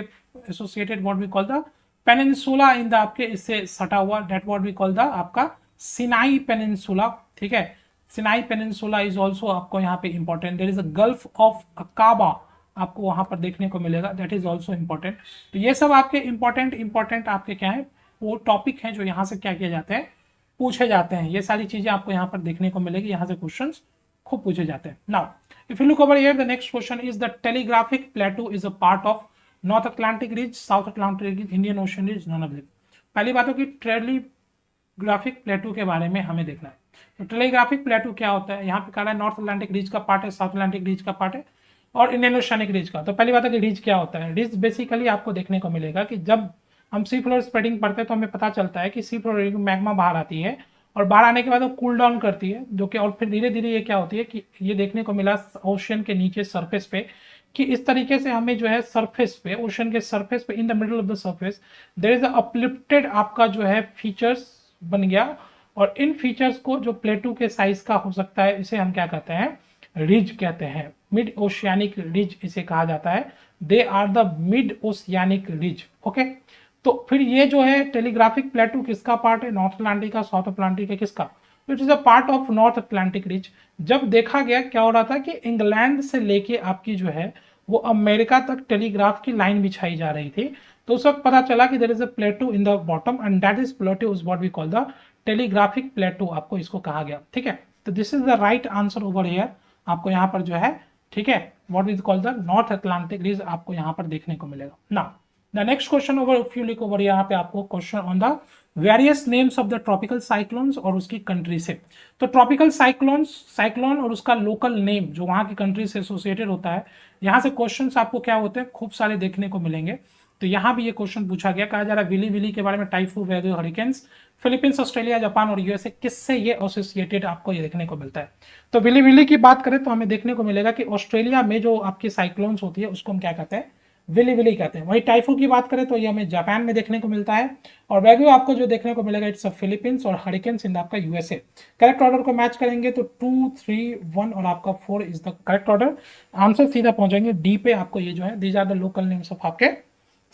associated what we call the peninsula in the आपके इससे सटा हुआ, that what we call the आपका सिनाई पेनिनसुला। ठीक है, सिनाई पेनिनसुला इज ऑल्सो आपको यहाँ पे important. There is a gulf of Aqaba आपको वहां पर देखने को मिलेगा, दैट इज ऑल्सो इंपॉर्टेंट। तो ये सब आपके इंपॉर्टेंट आपके क्या है, वो टॉपिक हैं जो यहाँ से क्या किए जाते हैं, पूछे जाते हैं। ये सारी चीजें आपको यहाँ पर देखने को मिलेगी, यहाँ से क्वेश्चन खूब पूछे जाते हैं। Now if you look over here, the next question is the telegraphic प्लेटू is a part of north Atlantic ridge, south Atlantic ridge, Indian ocean ridge, none of this. पहली बात हो कि टेलीग्राफिक प्लेटू के बारे में हमें देखना है। तो टेलीग्राफिक प्लेटू क्या होता है, यहाँ पे कहा है नॉर्थ अटलांटिक रिज का पार्ट है, साउथ अटलांटिक रिज का पार्ट है, और इंडियन ओशियानिक रिज का। तो पहली बात है कि रिज क्या होता है। रिज बेसिकली आपको देखने को मिलेगा कि जब हम सी फ्लोर स्प्रेडिंग पढ़ते हैं तो हमें पता चलता है कि सी फ्लोर मैग्मा बाहर आती है, और बाहर आने के बाद वो कूल डाउन करती है, जो कि और फिर धीरे धीरे ये क्या होती है कि ये देखने को मिला ओशन के नीचे सरफेस पे कि इस तरीके से हमें जो है सरफेस पे, ओशन के सरफेस पे, in the middle of the surface there is a uplifted आपका जो है फीचर्स बन गया, और इन फीचर्स को जो प्लेटू के साइज का हो सकता है, इसे हम क्या कहते हैं, रिज कहते हैं। मिड ओशियानिक रिज इसे कहा जाता है, they are the mid oceanic ridge. Okay, तो फिर ये जो है टेलीग्राफिक प्लेटू किसका पार्ट है, नॉर्थ अटलांटिक का, साउथ अटलांटिक का, किसका, it is a part of north Atlantic ridge. जब देखा गया क्या हो रहा था कि इंग्लैंड से लेके आपकी जो है वो अमेरिका तक टेलीग्राफ की लाइन बिछाई जा रही थी, तो उस वक्त पता चला कि there is a plateau in the bottom, and that is plateau is what we call the telegraphic plateau, आपको इसको कहा गया। ठीक है, तो this is the right answer over here, आपको यहाँ पर जो है, ठीक है, what is called the north Atlantic ridge आपको यहाँ पर देखने को मिलेगा। Now the next question over, if you look over, यहाँ पे आपको question on the various names of the tropical cyclones और उसकी कंट्री से। तो ट्रॉपिकल साइक्लोन और उसका लोकल नेम जो वहां की कंट्री से एसोसिएटेड होता है, यहाँ से क्वेश्चंस आपको क्या होते हैं, खूब सारे देखने को मिलेंगे। तो यहाँ भी ये क्वेश्चन पूछा गया, कहा जा रहा है विली विली के बारे में, टाइफू, वैगो, हरिकेन्स, फिलीपींस, ऑस्ट्रेलिया, जापान और यूएसए, किससे ये एसोसिएटेड आपको ये देखने को मिलता है। तो विली विली की बात करें तो हमें देखने को मिलेगा कि ऑस्ट्रेलिया में जो आपकी साइक्लोन्स होती है उसको हम क्या कहते हैं, विली विली कहते हैं। वही टाइफू की बात करें तो ये हमें जापान में देखने को मिलता है, और वैगो आपको जो देखने को मिलेगा इट्स फिलीपींस, और हरिकेन्स इन आपका यूएसए। करेक्ट ऑर्डर को मैच करेंगे तो 2, 3, 1 और आपका 4 is the correct order. Answer सीधा पहुंचेंगे डी पे, आपको ये जो है these are the local names of आपके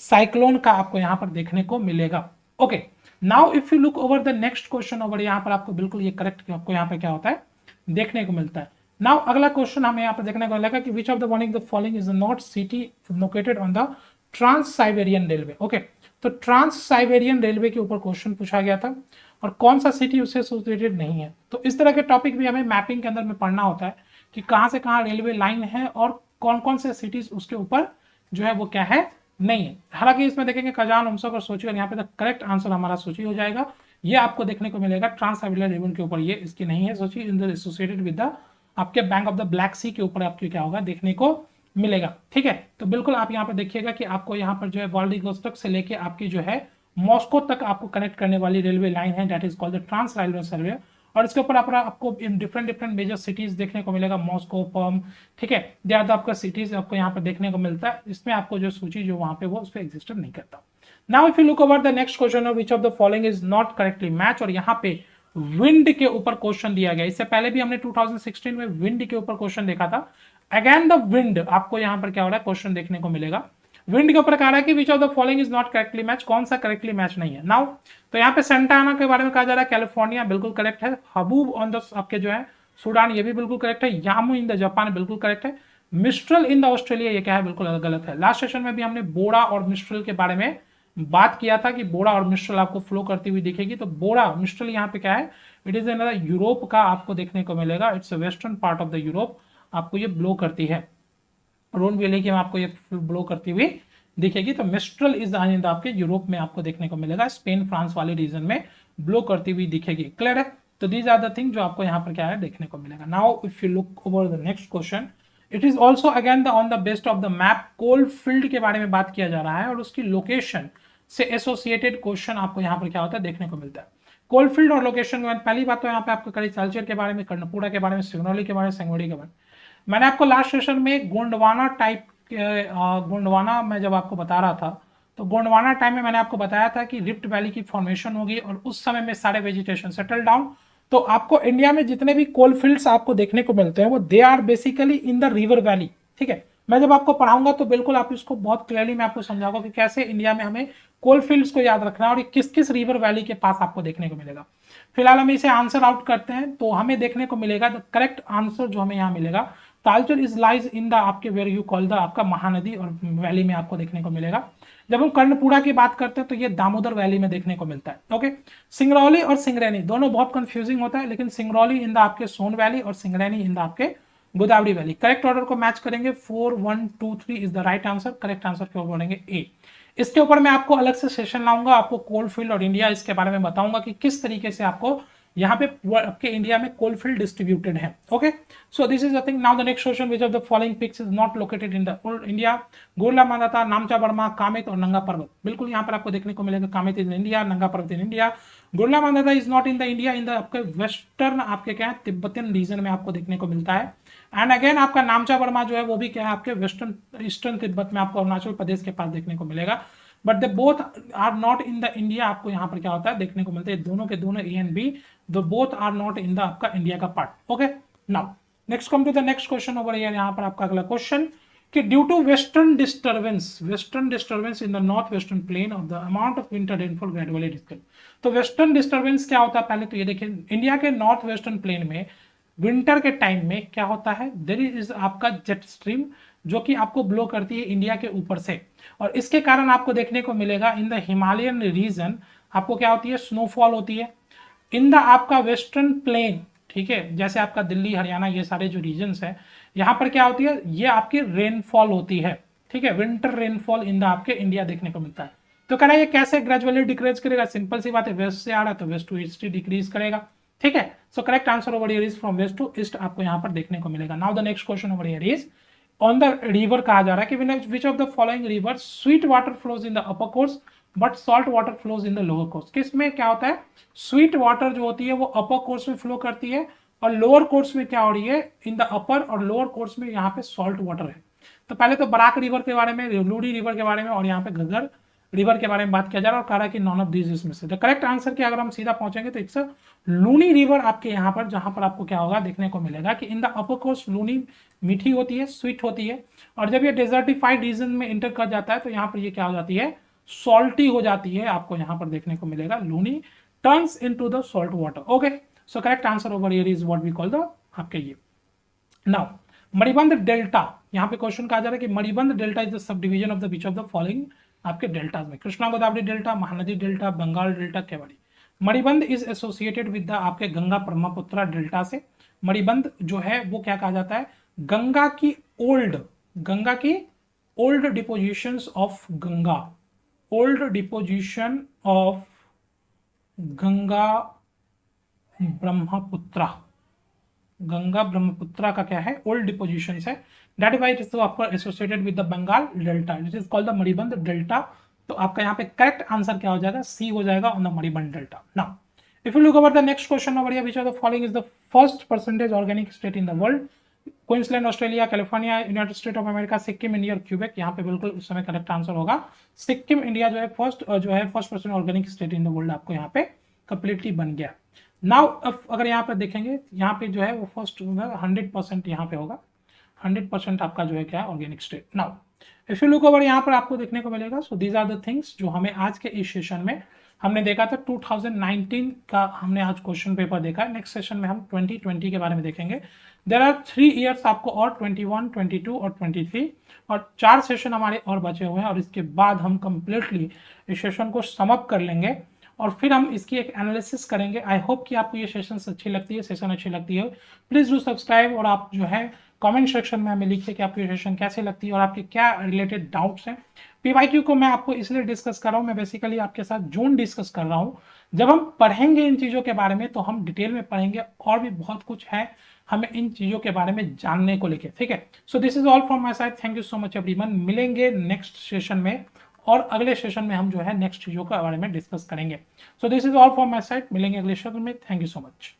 साइक्लोन का आपको यहाँ पर देखने को मिलेगा। Okay, now if you look over the next question over, यहाँ पर आपको बिल्कुल ये करेक्ट आपको यहाँ पे क्या होता है देखने को मिलता है। नाउ अगला क्वेश्चन हमें यहाँ पर देखने को मिलेगा कि which of the one of the following is not city located on the trans Siberian railway. Okay, तो ट्रांस साइबेरियन रेलवे के ऊपर क्वेश्चन पूछा गया था, और कौन सा सिटी उससे एसोसिएटेड नहीं है। तो इस तरह के टॉपिक भी हमें मैपिंग के अंदर में पढ़ना होता है कि कहाँ से कहाँ रेलवे लाइन है और कौन कौन से सिटीज उसके ऊपर जो है वो क्या है, नहीं है। हालांकि इसमें देखेंगे कजान, उमसक और सोची, और यहाँ पे द करेक्ट आंसर हमारा सोची हो जाएगा। ये आपको देखने को मिलेगा ट्रांस साइबेरियन रेलवे के ऊपर, ये इसकी नहीं है Sochi, in the associated with the आपके bank of the Black Sea के ऊपर आपको क्या होगा देखने को मिलेगा। ठीक है, तो बिल्कुल आप यहाँ पर देखिएगा कि आपको यहाँ पर जो है व्लादिवोस्तोक से लेके आपकी जो है मॉस्को तक आपको कनेक्ट करने वाली रेलवे लाइन है, that is called the trans railway survey. और इसके ऊपर आपको डिफरेंट मेजर सिटीज देखने को मिलेगा, मॉस्को, पर्म, ठीक है, ज्यादा आपका सिटीज आपको यहाँ पर देखने को मिलता है। इसमें आपको जो सूची जो वहां पे वो उस पर एग्जिस्ट नहीं करता। Now if you look over the next question, which of the following is not correctly match, और यहाँ पे विंड के ऊपर क्वेश्चन दिया गया। इससे पहले भी हमने 2016 में विंड के ऊपर क्वेश्चन देखा था। अगेन द विंड आपको यहाँ पर क्या हो रहा है क्वेश्चन देखने को मिलेगा। विंड के ऊपर कह रहा है कि which of the following is not correctly match, कौन सा करेक्टली मैच नहीं है। नाउ तो यहाँ पे सेंटा आना के बारे में कहा जा रहा है कैलिफोर्निया, बिल्कुल करेक्ट है। हबूब ऑन द आपके जो है सूडान, ये भी बिल्कुल करेक्ट है। यामू इन द जापान, बिल्कुल करेक्ट है। मिस्ट्रल इन द ऑस्ट्रेलिया, ये क्या है, बिल्कुल गलत है। लास्ट सेशन में भी हमने बोड़ा और मिस्ट्रल के बारे में बात किया था कि बोड़ा और मिस्ट्रल आपको फ्लो करती हुई दिखेगी। तो बोड़ा मिस्ट्रल यहाँ पे क्या है, इट इज अनदर यूरोप का आपको देखने को मिलेगा, it's western part of the Europe, आपको ये ब्लो करती है। रोन वैली की आपको ये ब्लो करती हुई दिखेगी। तो मिस्ट्रल इज आपके यूरोप में आपको देखने को मिलेगा, स्पेन फ्रांस वाले रीजन में ब्लो करती हुई दिखेगी। क्लियर है। तो दीज आर द थिंग जो आपको यहाँ पर क्या है देखने को मिलेगा। Now if you look over the next question, it is also again on the best of the map, coal field के बारे में बात किया जा रहा है और उसकी लोकेशन से एसोसिएटेड क्वेश्चन आपको यहाँ पर क्या होता है देखने को मिलता है। कोलफील्ड और लोकेशन के बाद पहली बात तो यहाँ पे आपको कड़ी चालचेर के बारे में, कर्णपुरा के बारे में, सिग्नौली के बारे में, सेंगोड़ी के बारे में। मैंने आपको लास्ट सेशन में गोंडवाना टाइप गोंडवाना में जब आपको बता रहा था, तो गोंडवाना टाइम में मैंने आपको बताया था कि रिफ्ट वैली की फॉर्मेशन होगी और उस समय में सारे वेजिटेशन सेटल डाउन। तो आपको इंडिया में जितने भी कोल फील्ड्स आपको देखने को मिलते हैं वो they are basically in the river valley. ठीक है, मैं जब आपको पढ़ाऊंगा तो बिल्कुल आप इसको बहुत क्लियरली मैं आपको समझाऊंगा कि कैसे इंडिया में हमें कोल फील्ड्स को याद रखना है और ये किस किस रिवर वैली के पास आपको देखने को मिलेगा। फिलहाल हम इसे आंसर आउट करते हैं तो हमें देखने को मिलेगा द करेक्ट आंसर जो हमें यहाँ मिलेगा, Talcher is lies in the आपके वेयर यू कॉल द आपका महानदी और वैली में आपको देखने को मिलेगा। जब हम कर्णपुरा की बात करते हैं तो ये दामोदर वैली में देखने को मिलता है। ओके, सिंगरौली और सिंगरैनी दोनों बहुत कंफ्यूजिंग होता है, लेकिन सिंगरौली इन द आपके सोन वैली और सिंगरैनी इन द आपके गोदावरी वैली। करेक्ट ऑर्डर को मैच करेंगे, 4 1 2 3 is the right answer. Correct answer क्यों बोलेंगे ए। इसके ऊपर मैं आपको अलग से सेशन लाऊंगा, आपको कोलफील्ड और इंडिया इसके बारे में बताऊंगा कि किस तरीके से आपको यहाँ पे आपके इंडिया में कोलफील्ड डिस्ट्रीब्यूटेड है। Okay, so this is the thing. Now the next question, which of the following peaks is not located in the India? Gurla Mandhata, Namcha Barwa, Kamet और नंगा पर्वत। बिल्कुल यहाँ पर आपको देखने को मिलेगा कामित इन India, Nanga Parbat in India. Gurla Mandhata is not in the India, in the आपके वेस्टर्न आपके क्या है तिब्बतियन रीजन में आपको देखने को मिलता है। एंड अगेन आपका नामचा बर्मा जो है वो भी क्या है आपके वेस्टर्न ईस्टर्न तिब्बत में आपको अरुणाचल प्रदेश के पास देखने को मिलेगा। But they both are not in the India, आपको यहाँ पर क्या होता है देखने को मिलता है दोनों के दोनों ए एंड बी, दो both are not in the आपका इंडिया का part. Okay, now next come to the next question over here. यहाँ पर आपका अगला क्वेश्चन कि due to western disturbance in the north western plain of the amount of winter rainfall gradually decrease. तो western disturbance क्या होता है, पहले तो ये देखिए इंडिया के नॉर्थ वेस्टर्न प्लेन में विंटर के टाइम में क्या होता है, देयर इज आपका जेट स्ट्रीम जो कि आपको ब्लो करती है इंडिया के ऊपर से, और इसके कारण आपको देखने को मिलेगा इन द हिमालयन रीजन आपको क्या होती है, स्नोफॉल होती है। इन द आपका वेस्टर्न प्लेन, ठीक है, जैसे आपका दिल्ली हरियाणा ये सारे जो रीजन्स है यहाँ पर क्या होती है, ये आपकी रेनफॉल होती है। ठीक है, विंटर रेनफॉल इन द आपके इंडिया देखने को मिलता है। तो कहना ये कैसे ग्रेजुअली डिक्रीज करेगा, सिंपल सी बात है, वेस्ट से आ रहा है तो वेस्ट टू ईस्ट डिक्रीज करेगा। ठीक है, so correct answer over here is from west to east आपको यहाँ पर देखने को मिलेगा। Now the next question over here is on the river कहा जा रहा है कि which of the following river sweet water flows in the upper course but salt water flows in the lower course. किसमें क्या होता है, स्वीट वाटर जो होती है वो अपर कोर्स में फ्लो करती है और लोअर कोर्स में क्या हो रही है, इन द अपर और लोअर कोर्स में यहाँ पे सॉल्ट वाटर है। तो पहले तो बराक रिवर के बारे में, लूडी रिवर के बारे में और यहाँ पे घग्गर रिवर के बारे में बात किया जा रहा है और कह रहा है कि नॉन ऑफ दिस इसमें से द करेक्ट आंसर की अगर हम सीधा पहुंचेंगे तो इट्स लूनी रिवर आपके यहाँ पर, जहां पर आपको क्या होगा देखने को मिलेगा कि in the upper course Luni मीठी होती है, स्वीट होती है, और जब ये डेजर्टिफाइड रीजन में इंटर कर जाता है तो यहाँ पर ये क्या हो जाती है, सॉल्टी हो जाती है। आपको यहाँ पर देखने को मिलेगा Luni turns into the salt water. Okay, so correct answer over here is what we call the आपके ये। नाउ मणिबंध डेल्टा, यहाँ पे क्वेश्चन कहा जा रहा है कि Manibandh delta is the subdivision of the which of the following आपके डेल्टा में, Krishna Godavari delta, Mahanadi delta, Bengal delta, Kaveri. Manibandh is associated with the आपके गंगा ब्रह्मपुत्र डेल्टा से। मणिबंध जो है वो क्या कहा जाता है, गंगा की old depositions of Ganga, old deposition of Ganga Brahmaputra, Ganga Brahmaputra का क्या है, ओल्ड डिपोजिशन है, that is why it is associated with the Bengal delta, it is called the Manibandh delta. तो आपका यहाँ पे करेक्ट आंसर क्या हो जाएगा, सी हो जाएगा on the Manibandh delta. Now if you look over the next question over here, which of the following is the first percentage organic state in the world? Queensland Australia, California, United State of America, Sikkim, India और Quebec. यहाँ पे बिल्कुल उस समय correct answer होगा Sikkim. India जो है first percent organic state in the world आपको यहाँ पे कंप्लीटली बन गया। नाउ अगर यहाँ पे देखेंगे, यहाँ पे जो है वो फर्स्ट 100% यहाँ पे होगा, 100% आपका जो है क्या organic state. Now if you look over यहाँ पर आपको देखने को मिलेगा, so these are the things जो हमें आज के इस सेशन में हमने देखा था। 2019 का हमने आज क्वेश्चन पेपर देखा है। नेक्स्ट सेशन में हम 2020 के बारे में देखेंगे। देर आर 3 ईयर्स आपको और 21, 22 और 23 और 4 सेशन हमारे और बचे हुए हैं और इसके बाद हम कंप्लीटली इस सेशन को समअप कर लेंगे और फिर हम इसकी एक एनालिसिस करेंगे। आई होप कि आपको ये सेशन अच्छी लगती है, सेशन अच्छी लगती है, प्लीज़ डू सब्सक्राइब और आप जो है कमेंट सेक्शन में हमें लिखिए कि आपकी सेशन कैसे लगती है और आपके क्या रिलेटेड डाउट्स हैं। पीवाईक्यू को मैं आपको इसलिए डिस्कस कर रहा हूँ, मैं बेसिकली आपके साथ जोन डिस्कस कर रहा हूँ। जब हम पढ़ेंगे इन चीज़ों के बारे में तो हम डिटेल में पढ़ेंगे और भी बहुत कुछ है हमें इन चीज़ों के बारे में जानने को लेके, ठीक है। सो this is all from my side, thank you so much everyone. मिलेंगे नेक्स्ट सेशन में और अगले सेशन में हम जो है नेक्स्ट चीज़ों के बारे में डिस्कस करेंगे। सो this is all from my side, मिलेंगे अगले सेशन में। Thank you so much.